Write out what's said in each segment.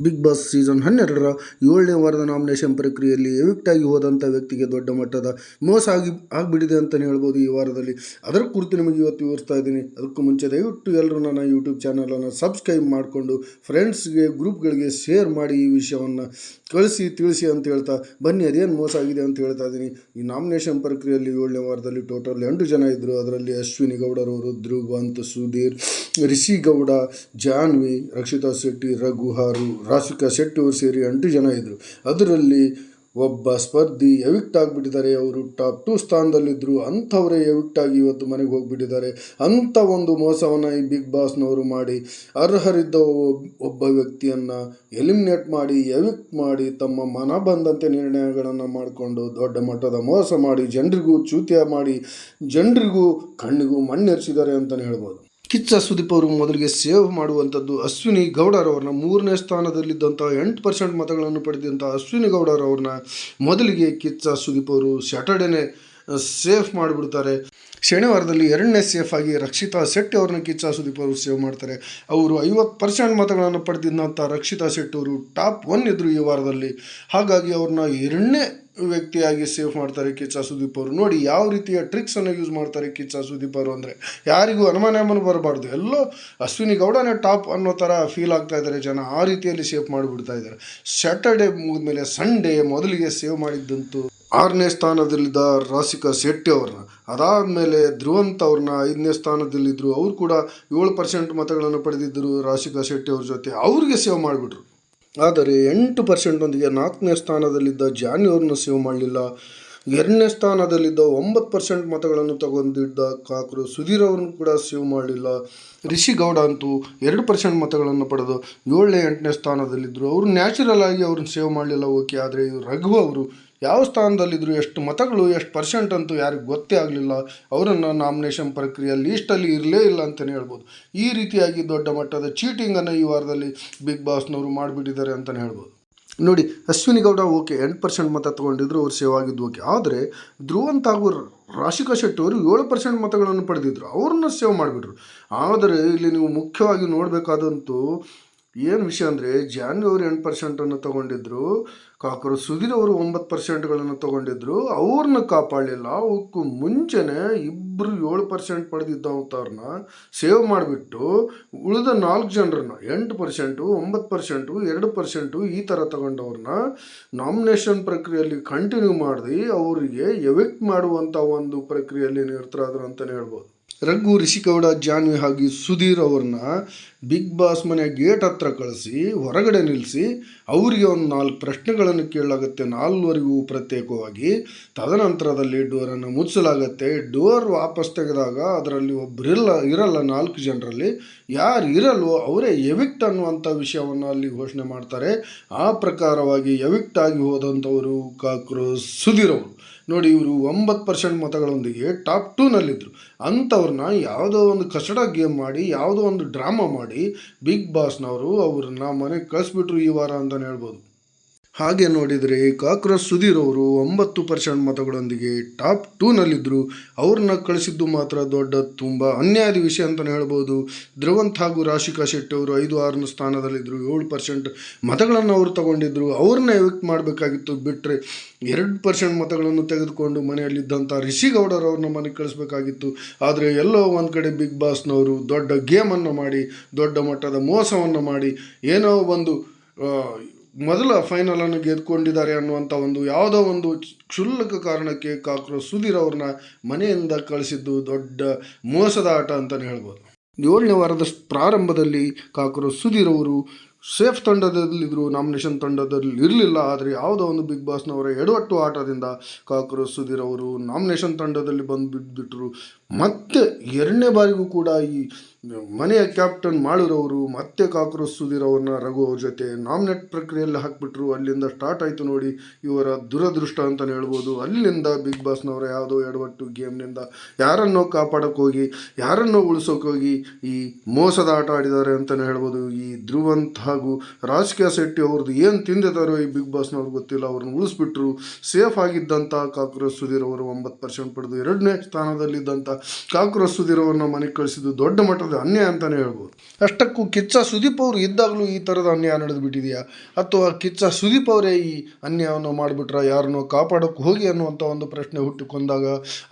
Big boss season 12ರ 7ನೇ ವಾರದ nomination ಪ್ರಕ್ರಿಯೆಯಲ್ಲಿ evict ಆಗಿ ಹೋದಂಥ ವ್ಯಕ್ತಿಗೆ ದೊಡ್ಡ ಮಟ್ಟದ ಮೋಸ ಆಗಿಬಿಟ್ಟಿದೆ ಅಂತಲೇ ಹೇಳ್ಬೋದು ಈ ವಾರದಲ್ಲಿ. ಅದರ ಕುರಿತು ನಿಮಗೆ ಇವತ್ತು ವಿವರಿಸ್ತಾ ಇದ್ದೀನಿ. ಅದಕ್ಕೂ ಮುಂಚೆ ದಯವಿಟ್ಟು ಎಲ್ಲರೂ ನನ್ನ ಯೂಟ್ಯೂಬ್ ಚಾನಲನ್ನು ಸಬ್ಸ್ಕ್ರೈಬ್ ಮಾಡಿಕೊಂಡು ಫ್ರೆಂಡ್ಸ್ಗೆ ಗ್ರೂಪ್ಗಳಿಗೆ ಶೇರ್ ಮಾಡಿ ಈ ವಿಷಯವನ್ನು ತಿಳಿಸಿ ಅಂತ ಹೇಳ್ತಾ ಬನ್ನಿ ಅದೇನು ಮೋಸ ಆಗಿದೆ ಅಂತ ಹೇಳ್ತಾ ಇದ್ದೀನಿ. ಈ ನಾಮಿನೇಷನ್ ಪ್ರಕ್ರಿಯೆಯಲ್ಲಿ 7ನೇ ವಾರದಲ್ಲಿ ಟೋಟಲ್ 8 ಜನ ಇದ್ದರು. ಅದರಲ್ಲಿ ಅಶ್ವಿನಿ ಗೌಡರವರು, ಧ್ರುವಂತ್, ಸುಧೀರ್, ರಿಷಿ ಗೌಡ, ಜಾನ್ವಿ, ರಕ್ಷಿತಾ ಶೆಟ್ಟಿ, ರಘು ಹಾರು, ರಾಶಿಕಾ ಶೆಟ್ಟಿ ಅವರು ಸೇರಿ 8 ಜನ ಇದ್ದರು. ಅದರಲ್ಲಿ ಒಬ್ಬ ಸ್ಪರ್ಧಿ ಎವಿಕ್ಟ್ ಆಗಿಬಿಟ್ಟಿದ್ದಾರೆ. ಅವರು ಟಾಪ್ 2 ಸ್ಥಾನದಲ್ಲಿದ್ದರು. ಅಂಥವರೇ ಎವಿಕ್ಟ್ ಆಗಿ ಇವತ್ತು ಮನೆಗೆ ಹೋಗಿಬಿಟ್ಟಿದ್ದಾರೆ. ಅಂಥ ಒಂದು ಮೋಸವನ್ನು ಈ ಬಿಗ್ ಬಾಸ್ನವರು ಮಾಡಿ ಅರ್ಹರಿದ್ದ ಒಬ್ಬ ವ್ಯಕ್ತಿಯನ್ನು ಎಲಿಮಿನೇಟ್ ಮಾಡಿ ಎವಿಕ್ಟ್ ಮಾಡಿ ತಮ್ಮ ಮನ ಬಂದಂತೆ ನಿರ್ಣಯಗಳನ್ನು ಮಾಡಿಕೊಂಡು ದೊಡ್ಡ ಮಟ್ಟದ ಮೋಸ ಮಾಡಿ ಜನರಿಗೂ ಚ್ಯೂತ್ಯ ಮಾಡಿ ಜನರಿಗೂ ಕಣ್ಣಿಗೂ ಮಣ್ಣೆರಿಸಿದ್ದಾರೆ ಅಂತಲೇ ಹೇಳ್ಬೋದು. ಕಿಚ್ಚ ಸುದೀಪ್ ಅವರು ಮೊದಲಿಗೆ ಸೇವ್ ಮಾಡುವಂಥದ್ದು ಅಶ್ವಿನಿ ಗೌಡರವ್ರನ್ನ 3ನೇ ಸ್ಥಾನದಲ್ಲಿದ್ದಂಥ 8% ಮತಗಳನ್ನು ಪಡೆದಂಥ ಅಶ್ವಿನಿ ಗೌಡರವ್ರನ್ನ ಮೊದಲಿಗೆ ಕಿಚ್ಚ ಸುದೀಪ್ ಅವರು ಸ್ಯಾಟರ್ಡೇನೇ ಸೇಫ್ ಮಾಡಿಬಿಡ್ತಾರೆ. ಶನಿವಾರದಲ್ಲಿ 2ನೇ ಸೇಫ್ ಆಗಿ ರಕ್ಷಿತಾ ಶೆಟ್ಟಿ ಅವ್ರನ್ನ ಕಿಚ್ಚ ಸುದೀಪ್ ಅವರು ಸೇವ್ ಮಾಡ್ತಾರೆ. ಅವರು 50% ಮತಗಳನ್ನು ಪಡೆದಿದ್ದಂಥ ರಕ್ಷಿತಾ ಶೆಟ್ಟಿ ಅವರು ಟಾಪ್ 1 ಇದ್ದರು ಈ ವಾರದಲ್ಲಿ. ಹಾಗಾಗಿ ಅವ್ರನ್ನ 2ನೇ ವ್ಯಕ್ತಿಯಾಗಿ ಸೇವ್ ಮಾಡ್ತಾರೆ ಕಿಚ್ಚ ಸುದೀಪ್ ಅವರು. ನೋಡಿ ಯಾವ ರೀತಿಯ ಟ್ರಿಕ್ಸನ್ನು ಯೂಸ್ ಮಾಡ್ತಾರೆ ಕಿಚ್ಚ ಸುದೀಪ್ ಅವರು ಅಂದರೆ ಯಾರಿಗೂ ಅನುಮಾನ ಬರಬಾರ್ದು. ಎಲ್ಲೋ ಅಶ್ವಿನಿ ಗೌಡನೇ ಟಾಪ್ ಅನ್ನೋ ಥರ ಫೀಲ್ ಆಗ್ತಾ ಇದ್ದಾರೆ ಜನ. ಆ ರೀತಿಯಲ್ಲಿ ಸೇವ್ ಮಾಡಿಬಿಡ್ತಾ ಇದ್ದಾರೆ. ಸ್ಯಾಟರ್ಡೇ ಮುಗಿದ್ಮೇಲೆ ಸಂಡೇ ಮೊದಲಿಗೆ ಸೇವ್ ಮಾಡಿದ್ದಂತೂ 6ನೇ ಸ್ಥಾನದಲ್ಲಿದ್ದ ರಾಶಿಕಾ ಶೆಟ್ಟಿ ಅವ್ರನ್ನ. ಅದಾದಮೇಲೆ ಧ್ರುವಂತ್ ಅವ್ರನ್ನ 5ನೇ ಸ್ಥಾನದಲ್ಲಿದ್ದರು. ಅವರು ಕೂಡ 7% ಮತಗಳನ್ನು ಪಡೆದಿದ್ದರು ರಾಶಿಕಾ ಶೆಟ್ಟಿ ಅವ್ರ ಜೊತೆ. ಅವ್ರಿಗೆ ಸೇವ್ ಮಾಡಿಬಿಟ್ರು. ಆದರೆ 8%ನೊಂದಿಗೆ 4ನೇ ಸ್ಥಾನದಲ್ಲಿದ್ದ ಜಾನ್ವಿ ಅವ್ರನ್ನ ಸೇವ್ ಮಾಡಲಿಲ್ಲ. 2ನೇ ಸ್ಥಾನದಲ್ಲಿದ್ದ 9% ಮತಗಳನ್ನು ತಗೊಂಡಿದ್ದ ಕಾಕ್ರು ಸುಧೀರ್ ಅವ್ರನ್ನ ಕೂಡ ಸೇವ್ ಮಾಡಲಿಲ್ಲ. ರಿಷಿ ಗೌಡ ಅಂತೂ 2% ಮತಗಳನ್ನು ಪಡೆದು 7ನೇ 8ನೇ ಸ್ಥಾನದಲ್ಲಿದ್ದರು. ಅವರು ನ್ಯಾಚುರಲ್ ಆಗಿ ಅವ್ರನ್ನ ಸೇವ್ ಮಾಡಲಿಲ್ಲ, ಓಕೆ. ಆದರೆ ರಘು ಅವರು ಯಾವ ಸ್ಥಾನದಲ್ಲಿದ್ದರು, ಎಷ್ಟು ಮತಗಳು, ಎಷ್ಟು ಪರ್ಸೆಂಟ್ ಅಂತೂ ಯಾರಿಗೂ ಗೊತ್ತೇ ಆಗಲಿಲ್ಲ. ಅವರನ್ನು ನಾಮಿನೇಷನ್ ಪ್ರಕ್ರಿಯೆ ಲೀಸ್ಟಲ್ಲಿ ಇರಲೇ ಇಲ್ಲ ಅಂತಲೇ ಹೇಳ್ಬೋದು. ಈ ರೀತಿಯಾಗಿ ದೊಡ್ಡ ಮಟ್ಟದ ಚೀಟಿಂಗನ್ನು ಈ ವಾರದಲ್ಲಿ ಬಿಗ್ ಬಾಸ್ನವರು ಮಾಡಿಬಿಟ್ಟಿದ್ದಾರೆ ಅಂತಲೇ ಹೇಳ್ಬೋದು. ನೋಡಿ, ಅಶ್ವಿನಿ ಗೌಡ ಓಕೆ 8% ಮತ ತೊಗೊಂಡಿದ್ರು, ಅವ್ರು ಸೇವ್ ಆಗಿದ್ದು ಓಕೆ. ಆದರೆ ಧ್ರುವಂತ್ ಹಾಗೂ ರಾಶಿಕಾ ಶೆಟ್ಟಿ ಅವರು 7% ಮತಗಳನ್ನು ಪಡೆದಿದ್ರು, ಅವ್ರನ್ನ ಸೇವ್ ಮಾಡಿಬಿಟ್ರು. ಆದರೆ ಇಲ್ಲಿ ನೀವು ಮುಖ್ಯವಾಗಿ ನೋಡಬೇಕಾದಂತೂ ಏನು ವಿಷಯ ಅಂದರೆ ಜಾನ್ವಿ ಅವರು 8% ತೊಗೊಂಡಿದ್ರು, ಕಾಕರು ಸುಧೀರ್ ಅವರು 9%ಗಳನ್ನು ತೊಗೊಂಡಿದ್ರು. ಅವ್ರನ್ನ ಕಾಪಾಡಲಿಲ್ಲ. ಅವಕ್ಕೂ ಮುಂಚೆನೇ ಇಬ್ಬರು 7% ಪಡೆದಿದ್ದವ್ರನ್ನ ಸೇವ್ ಮಾಡಿಬಿಟ್ಟು ಉಳಿದ 4 ಜನರನ್ನ 8%, 9%, 2% ಈ ಥರ ತಗೊಂಡವ್ರನ್ನ ನಾಮಿನೇಷನ್ ಪ್ರಕ್ರಿಯೆಯಲ್ಲಿ ಕಂಟಿನ್ಯೂ ಮಾಡಿ ಅವರಿಗೆ ಎವಿಕ್ಟ್ ಮಾಡುವಂಥ ಒಂದು ಪ್ರಕ್ರಿಯೆಯಲ್ಲಿ ನಿರತರಾದರು ಅಂತಲೇ ಹೇಳ್ಬೋದು. ರಘು, ರಿಷಿಗೌಡ, ಜಾನ್ವಿ ಹಾಗೂ ಸುಧೀರ್ ಅವ್ರನ್ನ ಬಿಗ್ ಬಾಸ್ ಮನೆ ಗೇಟ್ ಹತ್ರ ಕಳಿಸಿ ಹೊರಗಡೆ ನಿಲ್ಲಿಸಿ ಅವರಿಗೆ ಒಂದು 4 ಪ್ರಶ್ನೆಗಳನ್ನು ಕೇಳಲಾಗುತ್ತೆ, 4ವರೆಗೂ ಪ್ರತ್ಯೇಕವಾಗಿ. ತದನಂತರದಲ್ಲಿ ಡೋರನ್ನು ಮುಚ್ಚಲಾಗತ್ತೆ. ಡೋರ್ ವಾಪಸ್ ತೆಗೆದಾಗ ಅದರಲ್ಲಿ ಒಬ್ಬರಿಲ್ಲ ಇರಲ್ಲ 4 ಜನರಲ್ಲಿ. ಯಾರು ಇರಲ್ವೋ ಅವರೇ ಎವಿಕ್ಟ್ ಅನ್ನುವಂಥ ವಿಷಯವನ್ನು ಅಲ್ಲಿ ಘೋಷಣೆ ಮಾಡ್ತಾರೆ. ಆ ಪ್ರಕಾರವಾಗಿ ಎವಿಕ್ಟ್ ಆಗಿ ಹೋದಂಥವರು ಕಾಕ್ರು ಸುಧೀರ್ ಅವರು. ನೋಡಿ, ಇವರು 9% ಮತಗಳೊಂದಿಗೆ ಟಾಪ್ 2ನಲ್ಲಿದ್ದರು. ಅಂಥವ್ರನ್ನ ಯಾವುದೋ ಒಂದು ಕಸಡ ಗೇಮ್ ಮಾಡಿ, ಯಾವುದೋ ಒಂದು ಡ್ರಾಮಾ ಮಾಡಿ ಬಿಗ್ ಬಾಸ್ನವರು ಅವ್ರನ್ನ ಮನೆಗೆ ಕಳಿಸ್ಬಿಟ್ರು ಈ ವಾರ ಅಂತಲೇ ಹೇಳ್ಬೋದು. ಹಾಗೆ ನೋಡಿದರೆ ಕಾಕ್ರೋಚ್ ಸುಧೀರ್ ಅವರು 9% ಮತಗಳೊಂದಿಗೆ ಟಾಪ್ 2ನಲ್ಲಿದ್ದರು. ಅವ್ರನ್ನ ಕಳಿಸಿದ್ದು ಮಾತ್ರ ದೊಡ್ಡ ತುಂಬ ಅನ್ಯಾಯದ ವಿಷಯ ಅಂತಲೇ ಹೇಳ್ಬೋದು. ಧ್ರುವಂತ್ ಹಾಗೂ ರಾಶಿಕಾ ಶೆಟ್ಟಿ ಅವರು 5-6ನೇ ಸ್ಥಾನದಲ್ಲಿದ್ದರು. 7% ಮತಗಳನ್ನು ಅವರು ತಗೊಂಡಿದ್ದರು. ಅವ್ರನ್ನ ಎವಿಕ್ಟ್ ಮಾಡಬೇಕಾಗಿತ್ತು. ಬಿಟ್ಟರೆ 2% ಮತಗಳನ್ನು ತೆಗೆದುಕೊಂಡು ಮನೆಯಲ್ಲಿದ್ದಂಥ ರಿಷಿ ಗೌಡರವ್ರನ್ನ ಮನೆಗೆ ಕಳಿಸ್ಬೇಕಾಗಿತ್ತು. ಆದರೆ ಎಲ್ಲೋ ಒಂದು ಕಡೆ ಬಿಗ್ ಬಾಸ್ನವರು ದೊಡ್ಡ ಗೇಮನ್ನು ಮಾಡಿ, ದೊಡ್ಡ ಮಟ್ಟದ ಮೋಸವನ್ನು ಮಾಡಿ, ಏನೋ ಒಂದು ಮೊದಲ ಫೈನಲನ್ನು ಗೆದ್ದುಕೊಂಡಿದ್ದಾರೆ ಅನ್ನುವಂಥ ಒಂದು ಯಾವುದೋ ಒಂದು ಕ್ಷುಲ್ಲಕ ಕಾರಣಕ್ಕೆ ಕಾಕ್ರೋಚ್ ಸುಧೀರ್ ಅವ್ರನ್ನ ಮನೆಯಿಂದ ಕಳಿಸಿದ್ದು ದೊಡ್ಡ ಮೋಸದ ಆಟ ಅಂತಲೇ ಹೇಳ್ಬೋದು. 7ನೇ ವಾರದ ಪ್ರಾರಂಭದಲ್ಲಿ ಕಾಕ್ರೋಚ್ ಸುಧೀರ್ ಅವರು ಸೇಫ್ ತಂಡದಲ್ಲಿದ್ದರು, ನಾಮಿನೇಷನ್ ತಂಡದಲ್ಲಿ ಇರಲಿಲ್ಲ. ಆದರೆ ಯಾವುದೋ ಒಂದು ಬಿಗ್ ಬಾಸ್ನವರ ಎಡವಟ್ಟು ಆಟದಿಂದ ಕಾಕ್ರೋಚ್ ಸುಧೀರ್ ಅವರು ನಾಮಿನೇಷನ್ ತಂಡದಲ್ಲಿ ಬಂದು ಬಿದ್ದುಬಿಟ್ರು. ಮತ್ತೆ 2ನೇ ಬಾರಿಗೂ ಕೂಡ ಈ ಮನೆಯ ಕ್ಯಾಪ್ಟನ್ ಮಾಡಿರೋರು ಮತ್ತೆ ಕಾಕ್ರೋಚ್ ಸುಧೀರ್ ಅವ್ರನ್ನ ರಘು ಅವ್ರ ಜೊತೆ ನಾಮಿನೇಟ್ ಪ್ರಕ್ರಿಯೆಯಲ್ಲಿ ಹಾಕಿಬಿಟ್ರು. ಅಲ್ಲಿಂದ ಸ್ಟಾರ್ಟ್ ಆಯಿತು ನೋಡಿ ಇವರ ದುರದೃಷ್ಟ ಅಂತಲೇ ಹೇಳ್ಬೋದು. ಅಲ್ಲಿಂದ ಬಿಗ್ ಬಾಸ್ನವರ ಯಾವುದೋ ಎಡವಟ್ಟು ಗೇಮ್ನಿಂದ ಯಾರನ್ನೋ ಕಾಪಾಡೋಕೆ ಹೋಗಿ, ಯಾರನ್ನೋ ಉಳಿಸೋಕೆ ಈ ಮೋಸದ ಆಟ ಆಡಿದ್ದಾರೆ ಅಂತಲೇ ಹೇಳ್ಬೋದು. ಈ ಧ್ರುವಂತ್ ಹಾಗೂ ರಾಶಿಕಾ ಶೆಟ್ಟಿ ಅವ್ರದ್ದು ಏನು ತಿಂದಿದ್ದಾರೋ ಈ ಬಿಗ್ ಬಾಸ್ನವ್ರಿಗೆ ಗೊತ್ತಿಲ್ಲ. ಅವ್ರನ್ನ ಉಳಿಸ್ಬಿಟ್ರು. ಸೇಫ್ ಆಗಿದ್ದಂಥ ಕಾಕ್ರೋಚ್ ಸುಧೀರ್ ಅವರು 9% ಪಡೆದು 2ನೇ ಸ್ಥಾನದಲ್ಲಿದ್ದಂಥ ಕಾಕ್ರೋಚ್ ಸುದೀರ್ ಅವ್ರನ್ನ ಮನೆಗೆ ಕಳಿಸಿದ್ದು ದೊಡ್ಡ ಮಟ್ಟದ ಅನ್ಯಾಯ ಅಂತಲೇ ಹೇಳ್ಬೋದು. ಅಷ್ಟಕ್ಕೂ ಕಿಚ್ಚ ಸುದೀಪ್ ಅವರು ಇದ್ದಾಗಲೂ ಈ ಥರದ ಅನ್ಯಾಯ ನಡೆದು ಬಿಟ್ಟಿದೆಯಾ, ಅಥವಾ ಕಿಚ್ಚ ಸುದೀಪ್ ಅವರೇ ಈ ಅನ್ಯಾಯವನ್ನು ಮಾಡಿಬಿಟ್ರ, ಯಾರನ್ನೋ ಕಾಪಾಡೋಕ್ಕೆ ಹೋಗಿ ಅನ್ನುವಂಥ ಒಂದು ಪ್ರಶ್ನೆ ಹುಟ್ಟಿಕೊಂಡಾಗ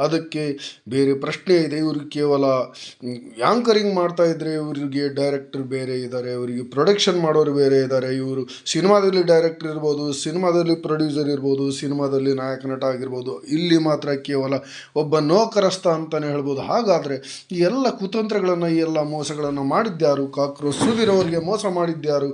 ಅದಕ್ಕೆ ಬೇರೆ ಪ್ರಶ್ನೆ ಇದೆ. ಇವರು ಕೇವಲ ಆ್ಯಂಕರಿಂಗ್ ಮಾಡ್ತಾ ಇದ್ರೆ ಇವರಿಗೆ ಡೈರೆಕ್ಟರ್ ಬೇರೆ ಇದ್ದಾರೆ, ಇವರಿಗೆ ಪ್ರೊಡಕ್ಷನ್ ಮಾಡೋರು ಬೇರೆ ಇದ್ದಾರೆ. ಇವರು ಸಿನಿಮಾದಲ್ಲಿ ಡೈರೆಕ್ಟರ್ ಇರ್ಬೋದು, ಸಿನಿಮಾದಲ್ಲಿ ಪ್ರೊಡ್ಯೂಸರ್ ಇರ್ಬೋದು, ಸಿನಿಮಾದಲ್ಲಿ ನಾಯಕ ನಟ ಆಗಿರ್ಬೋದು. ಇಲ್ಲಿ ಮಾತ್ರ ಕೇವಲ ಒಬ್ಬ ನೌಕರಸ್ಥ ಅಂತಲೇ ಹೇಳ್ಬೋದು. ಹಾಗಾದರೆ ಈ ಎಲ್ಲ ಕುತಂತ್ರಗಳನ್ನು, ಈ ಎಲ್ಲ ಮೋಸಗಳನ್ನು ಮಾಡಿದ್ಯಾರು? ಕಾಕ್ರೋಚ್ ಸುದೀರ್ ಅವರಿಗೆ ಮೋಸ ಮಾಡಿದ್ಯಾರು?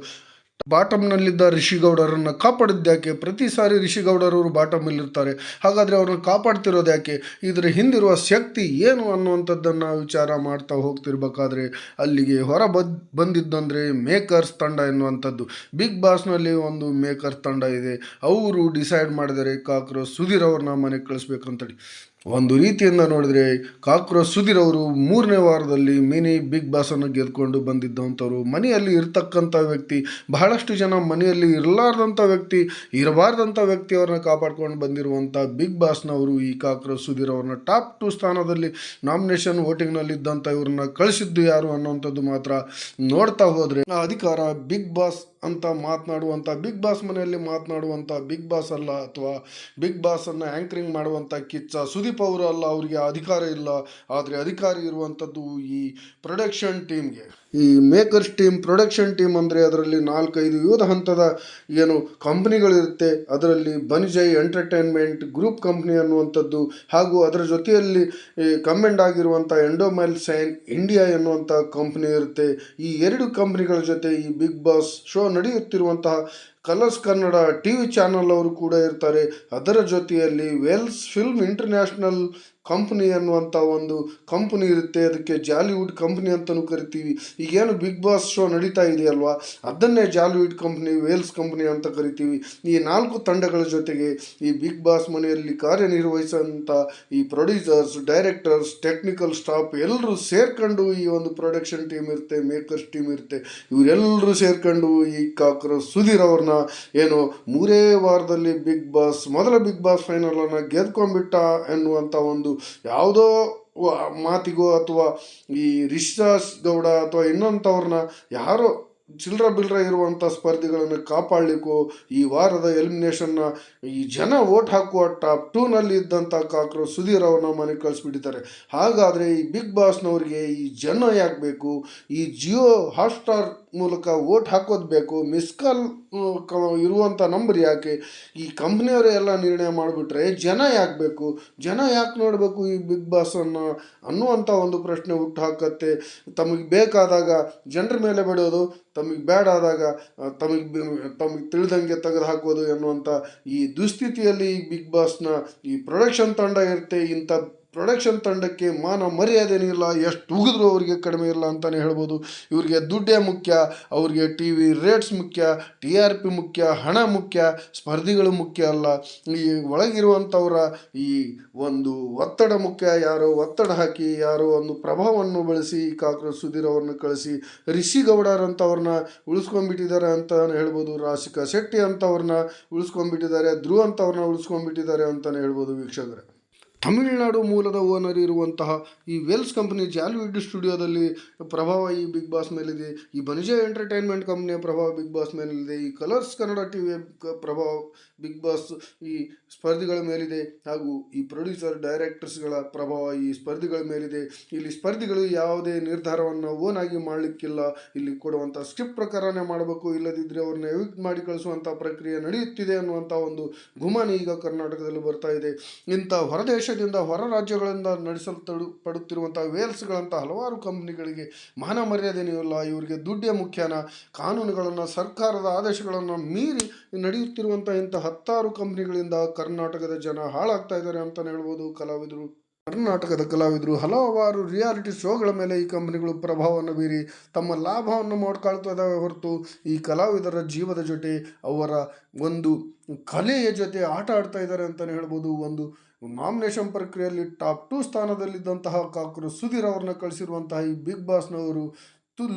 ಬಾಟಮ್ನಲ್ಲಿದ್ದ ರಿಷಿಗೌಡರನ್ನು ಕಾಪಾಡಿದ್ಯಾಕೆ? ಪ್ರತಿ ಸಾರಿ ರಿಷಿಗೌಡರವರು ಬಾಟಮಲ್ಲಿರ್ತಾರೆ, ಹಾಗಾದರೆ ಅವ್ರನ್ನ ಕಾಪಾಡ್ತಿರೋದು ಯಾಕೆ? ಇದರ ಹಿಂದಿರುವ ಶಕ್ತಿ ಏನು ಅನ್ನುವಂಥದ್ದನ್ನು ವಿಚಾರ ಮಾಡ್ತಾ ಹೋಗ್ತಿರ್ಬೇಕಾದ್ರೆ ಅಲ್ಲಿಗೆ ಬಂದಿದ್ದಂದರೆ ಮೇಕರ್ಸ್ ತಂಡ ಎನ್ನುವಂಥದ್ದು. ಬಿಗ್ ಬಾಸ್ನಲ್ಲಿ ಒಂದು ಮೇಕರ್ಸ್ ತಂಡ ಇದೆ. ಅವರು ಡಿಸೈಡ್ ಮಾಡಿದರೆ ಕಾಕ್ರೋಚ್ ಸುದೀರ್ ಅವ್ರನ್ನ ಮನೆಗೆ ಕಳಿಸ್ಬೇಕಂತೇಳಿ. ಒಂದು ರೀತಿಯಿಂದ ನೋಡಿದರೆ ಕಾಕ್ರೋಚ್ ಸುದೀರ್ ಅವರು 3ನೇ ವಾರದಲ್ಲಿ ಮಿನಿ ಬಿಗ್ ಬಾಸನ್ನು ಗೆದ್ಕೊಂಡು ಬಂದಿದ್ದಂಥವ್ರು. ಮನೆಯಲ್ಲಿ ಇರ್ತಕ್ಕಂಥ ವ್ಯಕ್ತಿ, ಬಹಳಷ್ಟು ಜನ ಮನೆಯಲ್ಲಿ ಇರಲಾರ್ದಂಥ ವ್ಯಕ್ತಿ, ಇರಬಾರ್ದಂಥ ವ್ಯಕ್ತಿಯವ್ರನ್ನ ಕಾಪಾಡ್ಕೊಂಡು ಬಂದಿರುವಂಥ ಬಿಗ್ ಬಾಸ್ನವರು ಈ ಕಾಕ್ರೋಚ್ ಸುದೀರ್ ಅವ್ರನ್ನ ಟಾಪ್ 2 ಸ್ಥಾನದಲ್ಲಿ ನಾಮಿನೇಷನ್ ವೋಟಿಂಗ್ನಲ್ಲಿದ್ದಂಥ ಇವ್ರನ್ನ ಕಳಿಸಿದ್ದು ಯಾರು ಅನ್ನೋವಂಥದ್ದು ಮಾತ್ರ ನೋಡ್ತಾ ಹೋದರೆ ಆ ಅಧಿಕಾರ ಬಿಗ್ ಬಾಸ್ ಅಂತ ಮಾತನಾಡುವಂಥ, ಬಿಗ್ ಬಾಸ್ ಮನೆಯಲ್ಲಿ ಮಾತನಾಡುವಂಥ ಬಿಗ್ ಬಾಸ್ ಅಲ್ಲ, ಅಥವಾ ಬಿಗ್ ಬಾಸನ್ನು ಆ್ಯಂಕರಿಂಗ್ ಮಾಡುವಂಥ ಕಿಚ್ಚ ಸುದೀಪ್ ಅವರು ಅಲ್ಲ. ಅವರಿಗೆ ಅಧಿಕಾರ ಇಲ್ಲ. ಆದರೆ ಅಧಿಕಾರ ಇರುವಂಥದ್ದು ಈ ಪ್ರೊಡಕ್ಷನ್ ಟೀಮ್ಗೆ. ಈ ಮೇಕರ್ಸ್ ಟೀಮ್, ಪ್ರೊಡಕ್ಷನ್ ಟೀಮ್ ಅಂದರೆ ಅದರಲ್ಲಿ 4-5 ವಿವಿಧ ಹಂತದ ಏನು ಕಂಪ್ನಿಗಳಿರುತ್ತೆ. ಅದರಲ್ಲಿ ಬನಿಜೈ ಎಂಟರ್ಟೈನ್ಮೆಂಟ್ ಗ್ರೂಪ್ ಕಂಪ್ನಿ ಅನ್ನುವಂಥದ್ದು, ಹಾಗೂ ಅದರ ಜೊತೆಯಲ್ಲಿ ಕಮೆಂಡ್ ಆಗಿರುವಂಥ ಎಂಡೋಮೈಲ್ ಸೈನ್ ಇಂಡಿಯಾ ಎನ್ನುವಂಥ ಕಂಪ್ನಿ ಇರುತ್ತೆ. ಈ 2 ಕಂಪ್ನಿಗಳ ಜೊತೆ ಈ ಬಿಗ್ ಬಾಸ್ ಶೋ ನಡೆಯುತ್ತಿರುವಂತಹ ಕಲರ್ಸ್ ಕನ್ನಡ TV ಚಾನಲ್ ಅವರು ಕೂಡ ಇರ್ತಾರೆ. ಅದರ ಜೊತೆಯಲ್ಲಿ ವೆಲ್ಸ್ ಫಿಲ್ಮ್ ಇಂಟರ್ನ್ಯಾಷನಲ್ ಕಂಪ್ನಿ ಅನ್ನುವಂಥ ಒಂದು ಕಂಪ್ನಿ ಇರುತ್ತೆ. ಅದಕ್ಕೆ ಜಾಲಿವುಡ್ ಕಂಪ್ನಿ ಅಂತಲೂ ಕರಿತೀವಿ. ಈಗೇನು ಬಿಗ್ ಬಾಸ್ ಶೋ ನಡೀತಾ ಇದೆಯಲ್ವಾ, ಅದನ್ನೇ ಜಾಲಿವುಡ್ ಕಂಪ್ನಿ, ವೇಲ್ಸ್ ಕಂಪ್ನಿ ಅಂತ ಕರಿತೀವಿ. ಈ 4 ತಂಡಗಳ ಜೊತೆಗೆ ಈ ಬಿಗ್ ಬಾಸ್ ಮನೆಯಲ್ಲಿ ಕಾರ್ಯನಿರ್ವಹಿಸೋಂಥ ಈ ಪ್ರೊಡ್ಯೂಸರ್ಸ್, ಡೈರೆಕ್ಟರ್ಸ್, ಟೆಕ್ನಿಕಲ್ ಸ್ಟಾಫ್ ಎಲ್ಲರೂ ಸೇರ್ಕೊಂಡು ಈ ಒಂದು ಪ್ರೊಡಕ್ಷನ್ ಟೀಮ್ ಇರುತ್ತೆ, ಮೇಕರ್ಸ್ ಟೀಮ್ ಇರುತ್ತೆ. ಇವರೆಲ್ಲರೂ ಸೇರ್ಕೊಂಡು ಈ ಕಾಕ್ರೋಚ್ ಸುದೀರ್ ಅವ್ರನ್ನ ಏನು 3ನೇ ವಾರದಲ್ಲಿ ಮೊದಲ ಬಿಗ್ ಬಾಸ್ ಫೈನಲನ್ನು ಗೆದ್ಕೊಂಡ್ಬಿಟ್ಟ ಎನ್ನುವಂಥ ಒಂದು ಯಾವುದೋ ಮಾತಿಗೋ, ಅಥವಾ ಈ ರಿಷಾಸ್ ಗೌಡ ಅಥವಾ ಇನ್ನೊಂಥವ್ರನ್ನ ಯಾರೋ ಚಿಲ್ರ ಬಿಲ್ರ ಇರುವಂಥ ಸ್ಪರ್ಧಿಗಳನ್ನು ಕಾಪಾಡಲಿಕ್ಕೋ ಈ ವಾರದ ಎಲಿಮಿನೇಷನ್ನ ಈ ಜನ ವೋಟ್ ಹಾಕುವ ಟಾಪ್ 2ನಲ್ಲಿ ಇದ್ದಂಥ ಕಾಕ್ರೋಚ್ ಸುದೀರ್ ಅವ್ರನ್ನ ಮನೆಗೆ ಕಳಿಸ್ಬಿಟ್ಟಿದ್ದಾರೆ. ಹಾಗಾದರೆ ಈ ಬಿಗ್ ಬಾಸ್ನವ್ರಿಗೆ ಈ ಜನ ಯಾಕೆ ಬೇಕು? ಈ ಜಿಯೋ ಹಾಟ್ಸ್ಟಾರ್ ಮೂಲಕ ವೋಟ್ ಹಾಕೋದು ಬೇಕು? ಮಿಸ್ ಕಾಲ್ ಇರುವಂಥ ನಂಬರ್ ಯಾಕೆ? ಈ ಕಂಪ್ನಿಯವರೇ ಎಲ್ಲ ನಿರ್ಣಯ ಮಾಡಿಬಿಟ್ರೆ ಜನ ಯಾಕೆ ಬೇಕು? ಜನ ಯಾಕೆ ನೋಡಬೇಕು ಈ ಬಿಗ್ ಬಾಸನ್ನು ಅನ್ನುವಂಥ ಒಂದು ಪ್ರಶ್ನೆ ಹುಟ್ಟು ಹಾಕತ್ತೆ. ತಮಗೆ ಬೇಕಾದಾಗ ಜನರ ಮೇಲೆ ಬಿಡೋದು, ತಮಗೆ ಬೇಡ ಆದಾಗ ತಮಗೆ ತಿಳಿದಂಗೆ ತೆಗೆದು ಹಾಕೋದು ಎನ್ನುವಂಥ ಈ ದುಸ್ಥಿತಿಯಲ್ಲಿ ಈ ಬಿಗ್ ಬಾಸ್ನ ಈ ಪ್ರೊಡಕ್ಷನ್ ತಂಡ ಇರುತ್ತೆ. ಇಂಥ ಪ್ರೊಡಕ್ಷನ್ ತಂಡಕ್ಕೆ ಮಾನ ಮರ್ಯಾದೆನೇ ಇಲ್ಲ, ಎಷ್ಟು ಉಗಿದ್ರು ಅವರಿಗೆ ಕಡಿಮೆ ಇಲ್ಲ ಅಂತಲೇ ಹೇಳ್ಬೋದು. ಇವರಿಗೆ ದುಡ್ಡೇ ಮುಖ್ಯ, ಅವ್ರಿಗೆ TV ರೇಟ್ಸ್ ಮುಖ್ಯ, TRP ಮುಖ್ಯ, ಹಣ ಮುಖ್ಯ, ಸ್ಪರ್ಧಿಗಳು ಮುಖ್ಯ ಅಲ್ಲ. ಈ ಒಳಗಿರುವಂಥವರ ಈ ಒಂದು ಒತ್ತಡ ಮುಖ್ಯ. ಯಾರೋ ಒತ್ತಡ ಹಾಕಿ, ಯಾರೋ ಒಂದು ಪ್ರಭಾವವನ್ನು ಬಳಸಿ ಕಾಕ್ರೋಚ್ ಸುದೀರ್ ಅವ್ರನ್ನ ಕಳಿಸಿ ರಿಷಿಗೌಡರ್ ಅಂತವ್ರನ್ನ ಉಳಿಸ್ಕೊಂಡ್ಬಿಟ್ಟಿದ್ದಾರೆ ಅಂತ ಹೇಳ್ಬೋದು. ರಾಶಿಕಾ ಶೆಟ್ಟಿ ಅಂತವ್ರನ್ನ ಉಳಿಸ್ಕೊಂಡ್ಬಿಟ್ಟಿದ್ದಾರೆ, ಧ್ರುವ್ ಅಂತವ್ರನ್ನ ಉಳಿಸ್ಕೊಂಡ್ಬಿಟ್ಟಿದ್ದಾರೆ ಅಂತಲೇ ಹೇಳ್ಬೋದು ವೀಕ್ಷಕರೇ. ತಮಿಳುನಾಡು ಮೂಲದ ಓನರ್ ಇರುವಂತಹ ಈ ವೆಲ್ಸ್ ಕಂಪ್ನಿ ಜಾಲಿವುಡ್ ಸ್ಟುಡಿಯೋದಲ್ಲಿ ಪ್ರಭಾವ ಈ ಬಿಗ್ ಬಾಸ್ ಮೇಲಿದೆ. ಈ ಬನಿಜಾ ಎಂಟರ್ಟೈನ್ಮೆಂಟ್ ಕಂಪ್ನಿಯ ಪ್ರಭಾವ ಬಿಗ್ ಬಾಸ್ ಮೇಲಿದೆ. ಈ ಕಲರ್ಸ್ ಕನ್ನಡ TV ಪ್ರಭಾವ ಬಿಗ್ ಬಾಸ್ ಈ ಸ್ಪರ್ಧಿಗಳ ಮೇಲಿದೆ. ಹಾಗೂ ಈ ಪ್ರೊಡ್ಯೂಸರ್, ಡೈರೆಕ್ಟರ್ಸ್ಗಳ ಪ್ರಭಾವ ಈ ಸ್ಪರ್ಧಿಗಳ ಮೇಲಿದೆ. ಇಲ್ಲಿ ಸ್ಪರ್ಧಿಗಳು ಯಾವುದೇ ನಿರ್ಧಾರವನ್ನು ಓನ್ ಆಗಿ ಮಾಡಲಿಕ್ಕಿಲ್ಲ. ಇಲ್ಲಿ ಕೊಡುವಂಥ ಸ್ಕ್ರಿಪ್ಟ್ ಪ್ರಕಾರನೇ ಮಾಡಬೇಕು, ಇಲ್ಲದಿದ್ದರೆ ಅವ್ರನ್ನ ಎವಿಕ್ಟ್ ಮಾಡಿ ಕಳಿಸುವಂಥ ಪ್ರಕ್ರಿಯೆ ನಡೆಯುತ್ತಿದೆ ಅನ್ನುವಂಥ ಒಂದು ಗುಮಾನಿ ಈಗ ಕರ್ನಾಟಕದಲ್ಲಿ ಬರ್ತಾ ಇದೆ. ಇಂಥ ಹೊರದೇಶ ಹೊರ ರಾಜ್ಯಗಳಿಂದ ನಡೆಸಲ್ಪಡುತ್ತಿರುವಂಥ ವೇಲ್ಸ್ಗಳಂಥ ಹಲವಾರು ಕಂಪ್ನಿಗಳಿಗೆ ಮಾನ ಮರ್ಯಾದೆಯೂ ಇಲ್ಲ. ಇವರಿಗೆ ದುಡ್ಡೇ ಮುಖ್ಯನ? ಕಾನೂನುಗಳನ್ನು, ಸರ್ಕಾರದ ಆದೇಶಗಳನ್ನು ಮೀರಿ ನಡೆಯುತ್ತಿರುವಂಥ ಇಂಥ 10 ಕಂಪ್ನಿಗಳಿಂದ ಕರ್ನಾಟಕದ ಜನ ಹಾಳಾಗ್ತಾ ಇದ್ದಾರೆ ಅಂತಲೇ ಹೇಳ್ಬೋದು. ಕರ್ನಾಟಕದ ಕಲಾವಿದರು ಹಲವಾರು ರಿಯಾಲಿಟಿ ಶೋಗಳ ಮೇಲೆ ಈ ಕಂಪನಿಗಳು ಪ್ರಭಾವವನ್ನು ಬೀರಿ ತಮ್ಮ ಲಾಭವನ್ನು ಮಾಡ್ಕೊಳ್ತದವೆ ಹೊರತು ಈ ಕಲಾವಿದರ ಜೀವದ ಜೊತೆ, ಅವರ ಒಂದು ಕಲೆಯ ಜೊತೆ ಆಟ ಆಡ್ತಾ ಇದ್ದಾರೆ ಅಂತಲೇ ಹೇಳ್ಬೋದು. ಒಂದು ನಾಮಿನೇಷನ್ ಪ್ರಕ್ರಿಯೆಯಲ್ಲಿ ಟಾಪ್ 2 ಸ್ಥಾನದಲ್ಲಿದ್ದಂತಹ ಕಾಕ್ರೋಚ್ ಸುದೀರ್ ಅವ್ರನ್ನ ಕಳಿಸಿರುವಂತಹ ಈ ಬಿಗ್ ಬಾಸ್ನವರು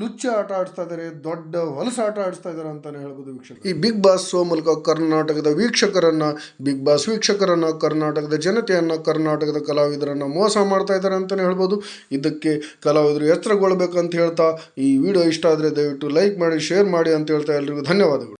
ಲುಚ್ಚ ಆಟ ಆಡಿಸ್ತಾ ಇದ್ದಾರೆ, ದೊಡ್ಡ ಹೊಲಸು ಆಟ ಆಡಿಸ್ತಾ ಇದ್ದಾರೆ ಅಂತಾನೆ ಹೇಳ್ಬೋದು ವೀಕ್ಷಕ. ಈ ಬಿಗ್ ಬಾಸ್ ಶೋ ಮೂಲಕ ಕರ್ನಾಟಕದ ಬಿಗ್ ಬಾಸ್ ವೀಕ್ಷಕರನ್ನ, ಕರ್ನಾಟಕದ ಜನತೆಯನ್ನ, ಕರ್ನಾಟಕದ ಕಲಾವಿದರನ್ನ ಮೋಸ ಮಾಡ್ತಾ ಇದ್ದಾರೆ ಅಂತಾನೆ ಹೇಳ್ಬೋದು. ಇದಕ್ಕೆ ಕಲಾವಿದರು ಎಚ್ಚರಗೊಳ್ಬೇಕಂತ ಹೇಳ್ತಾ, ಈ ವಿಡಿಯೋ ಇಷ್ಟ ಆದರೆ ದಯವಿಟ್ಟು ಲೈಕ್ ಮಾಡಿ, ಶೇರ್ ಮಾಡಿ ಅಂತ ಹೇಳ್ತಾ ಎಲ್ರಿಗೂ ಧನ್ಯವಾದಗಳು.